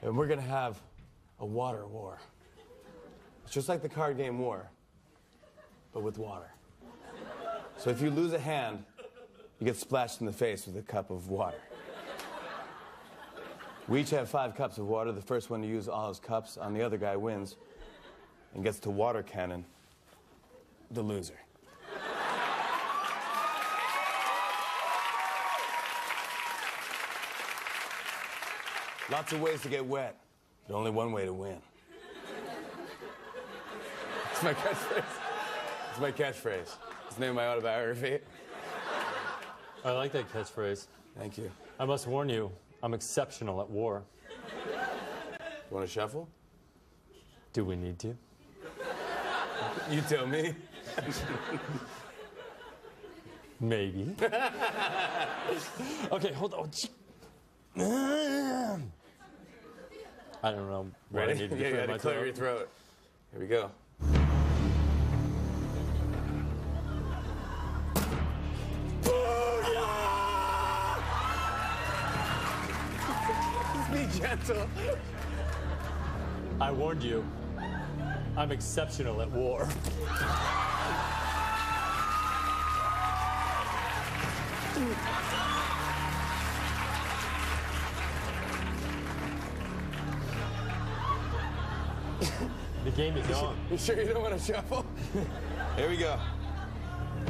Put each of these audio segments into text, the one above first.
And we're gonna have a water war. It's just like the card game War, but with water. So if you lose a hand, you get splashed in the face with a cup of water. We each have 5 cups of water. The first one to use all his cups on the other guy wins and gets to water cannon the loser. Lots of ways to get wet, but only one way to win. It's my catchphrase. It's my catchphrase. It's the name of my autobiography. I like that catchphrase. Thank you. I must warn you, I'm exceptional at war. Want to shuffle? Do we need to? You tell me. Maybe. Okay, hold on. I don't know what Ready? I need to do. Yeah, you gotta clear your throat. Here we go. Be gentle. I warned you. I'm exceptional at war. The game is on. You sure you don't want to shuffle? Here we go.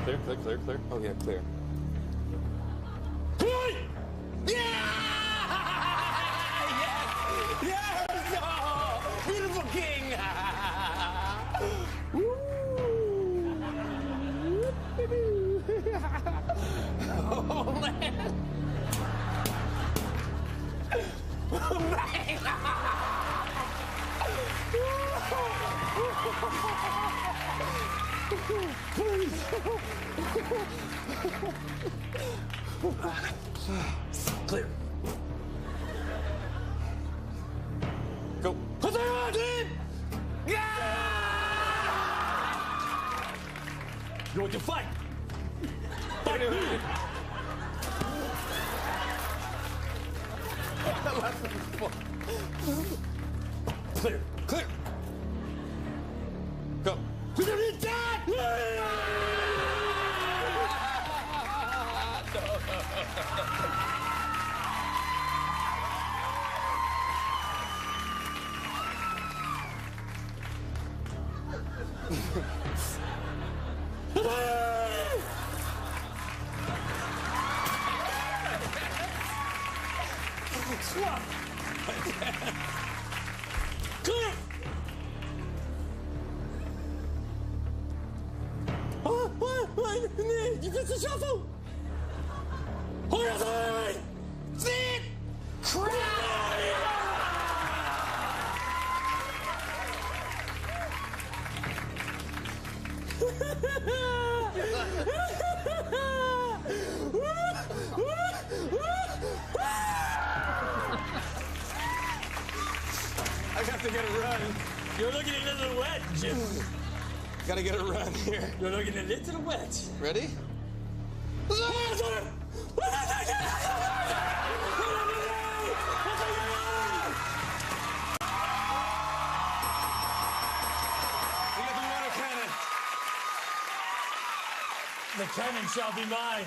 Clear, clear, clear, clear. Oh, yeah, clear. Yes! Oh, beautiful king! Oh, man! Clear. Go. Put it on, team! Yeah! You want to fight? Fight me! Clear. Clear. Go. We don't need that! Swap! Clear! You get the shuffle! Hold on! Sit! I got to get a run. You're looking a little wet, Jim. Gotta get a run here. You're looking a little wet. Ready? The cannon shall be mine.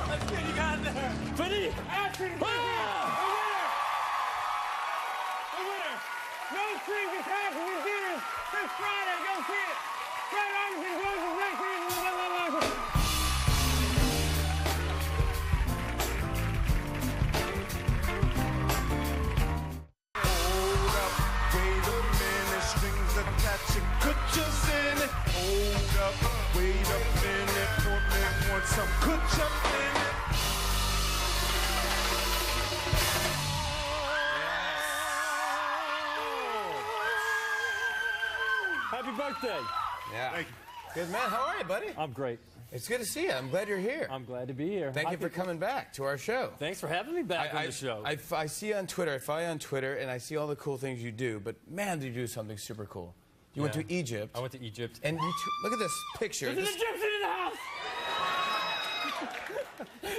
Let's get you got there. Finny! Ashton Kutcher, the winner. No strings attached with dinners this Friday. Go see it. Fred Robinson goes to next season. Hold up, wait a minute, strings attached, Kutcher's in it. Hold up, wait a minute, for me want some Kutcher in it. Happy birthday. Yeah. Good man. How are you, buddy? I'm great. It's good to see you. I'm glad you're here. I'm glad to be here. Thank you for coming back to our show. Thanks for having me back on the show. I see you on Twitter. I follow you on Twitter, and I see all the cool things you do. But man, did you do something super cool. You went to Egypt. I went to Egypt. And look at this picture. There's an Egyptian in the house!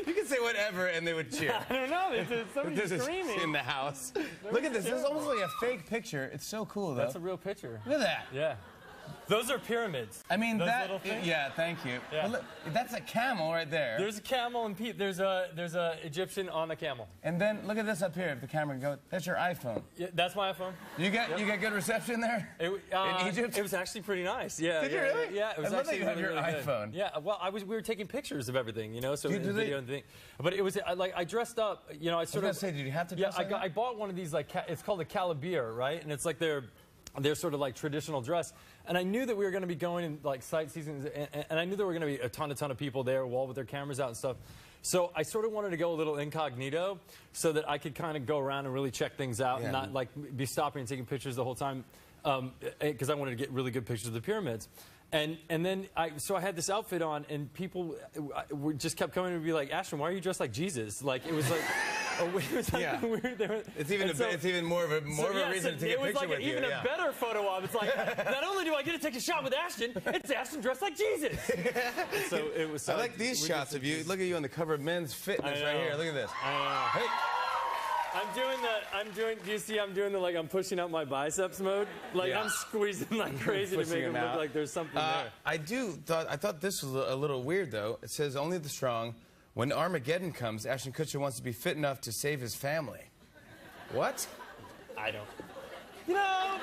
You can say whatever, and they would cheer. I don't know. There's somebody screaming. In the house. Look at this. This is almost like a fake picture. It's so cool, though. That's a real picture. Look at that. Yeah. Those are pyramids. I mean, those little things? Yeah, thank you. Yeah. But look, that's a camel right there. There's a camel and there's a Egyptian on a camel. And then look at this up here. If the camera can go, that's your iPhone. Yeah, that's my iPhone. You get good reception there in Egypt. It was actually pretty nice. Yeah. Did you really? Yeah. It was I love actually that you have really your good. iPhone. Yeah. Well, we were taking pictures of everything, you know, so Dude, and thing. But it was like I dressed up, you know. I sort of say, did you have to dress like that? I bought one of these like it's called a calabier, right? And it's like their sort of like traditional dress. And I knew that we were going to be going in like sightseeing, and I knew there were going to be a ton of people there, all with their cameras out and stuff. So I sort of wanted to go a little incognito so that I could kind of go around and really check things out and not like be stopping and taking pictures the whole time, because I wanted to get really good pictures of the pyramids. And then I had this outfit on, and people just kept coming and be like, Ashton, why are you dressed like Jesus? Like it was like. It was like weird. It's even more of a reason to take a picture with you. It was like even a better photo op. It's like not only do I get to take a shot with Ashton, it's Ashton dressed like Jesus. So it was. I like these shots of you. Look at you on the cover of Men's Fitness right here. Look at this. Hey. Do you see I'm doing the, like, I'm pushing out my biceps mode? Like, I'm squeezing like crazy to make it look like there's something there. I thought this was a little weird, though. It says, only the strong. When Armageddon comes, Ashton Kutcher wants to be fit enough to save his family. What? I don't. You know.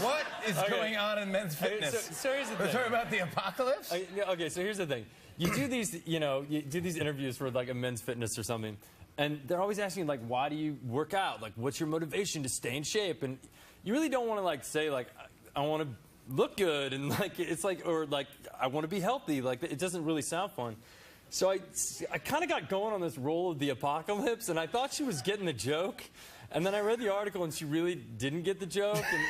What is going on in Men's Fitness? So here's the thing. We're talking about the apocalypse? Okay, so here's the thing. You do these, you do these interviews for like a Men's Fitness or something. And they're always asking, like, why do you work out? Like, what's your motivation to stay in shape? And you really don't want to, like, say, like, I want to look good. And, like, it's like, or, like, I want to be healthy. Like, it doesn't really sound fun. So I kind of got going on this role of the apocalypse, and I thought she was getting the joke. And then I read the article, and she really didn't get the joke. And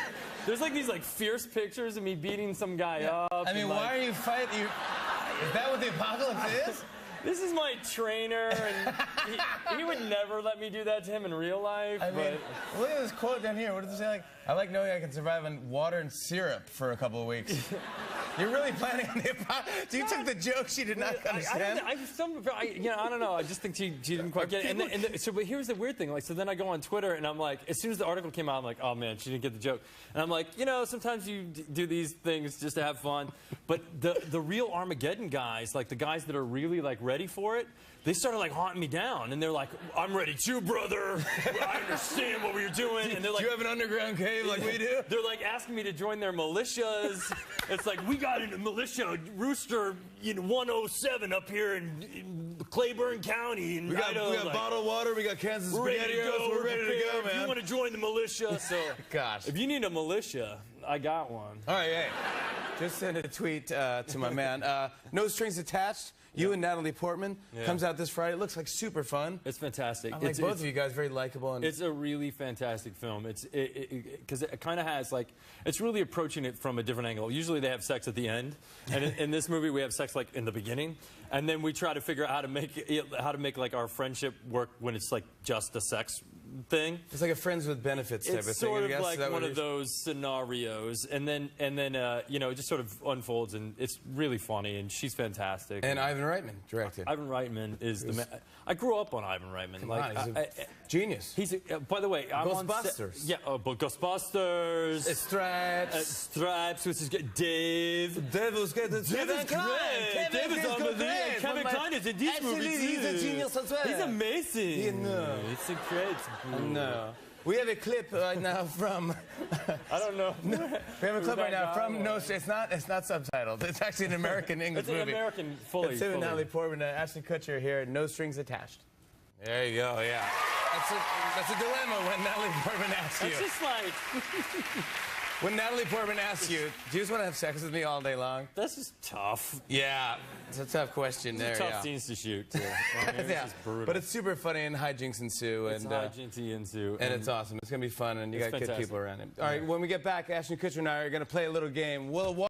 there's, like, these, like, fierce pictures of me beating some guy up. I mean, why are you fighting? Is that what the apocalypse is? This is my trainer, and he would never let me do that to him in real life. I mean, look at this quote down here. What does it say? Like, I like knowing I can survive on water and syrup for a couple of weeks. You're really planning on the apocalypse? You took the joke she did not understand? I don't know. I just think she didn't quite get it. But here's the weird thing. Like, so then I go on Twitter, and I'm like, as soon as the article came out, I'm like, oh, man, she didn't get the joke. And I'm like, sometimes you do these things just to have fun. But the real Armageddon guys, like the guys that are really, like, ready for it, they started, like, haunting me down. And they're like, I'm ready too, brother. I understand what we're doing. And they're like, do you have an underground cave like we do? They're, like, asking me to join their militias. It's like, we got a militia, Rooster 107 up here in Claiborne County. And we got bottled water. We got Kansas SpaghettiOs. We're ready to go, man. If you want to join the militia, so gosh, if you need a militia, I got one. All right, hey, just send a tweet to my man. No Strings Attached. You and Natalie Portman comes out this Friday. It looks like super fun. It's fantastic. I like both of you guys, very likable. And it's a really fantastic film. Because it kind of has, like, it's really approaching it from a different angle. Usually they have sex at the end, and in this movie we have sex like in the beginning, and then we try to figure out how to make like our friendship work when it's like just a sex thing. It's like a friends with benefits type of thing. It's sort of like one of those scenarios, and then it just sort of unfolds, and it's really funny, and she's fantastic. And Ivan Reitman directed. Ivan Reitman is the man. I grew up on Ivan Reitman. Come on, he's a genius. He's by the way, I'm Ghostbusters. But Ghostbusters. Stripes. Stripes, which is good. Dave. Dave was good. Kevin Kline. Kevin Kline is in these movies. Actually, he's a genius as well. He's amazing. It's incredible. No. We have a clip right now from. I don't know. We have a clip right now from No. It's not subtitled. It's actually an American English movie. It's an American fully. It's him and Natalie Portman, Ashton Kutcher here. No Strings Attached. There you go. Yeah. That's a dilemma when Natalie Portman asks you. It's just like. When Natalie Portman asks you, do you just want to have sex with me all day long? That's just tough. Yeah, it's a tough question there. Tough scenes to shoot, too. It's just brutal. But it's super funny, and hijinks ensue. It's hijinks ensue. And it's awesome. It's going to be fun, and you got good people around him. All right, when we get back, Ashton Kutcher and I are going to play a little game.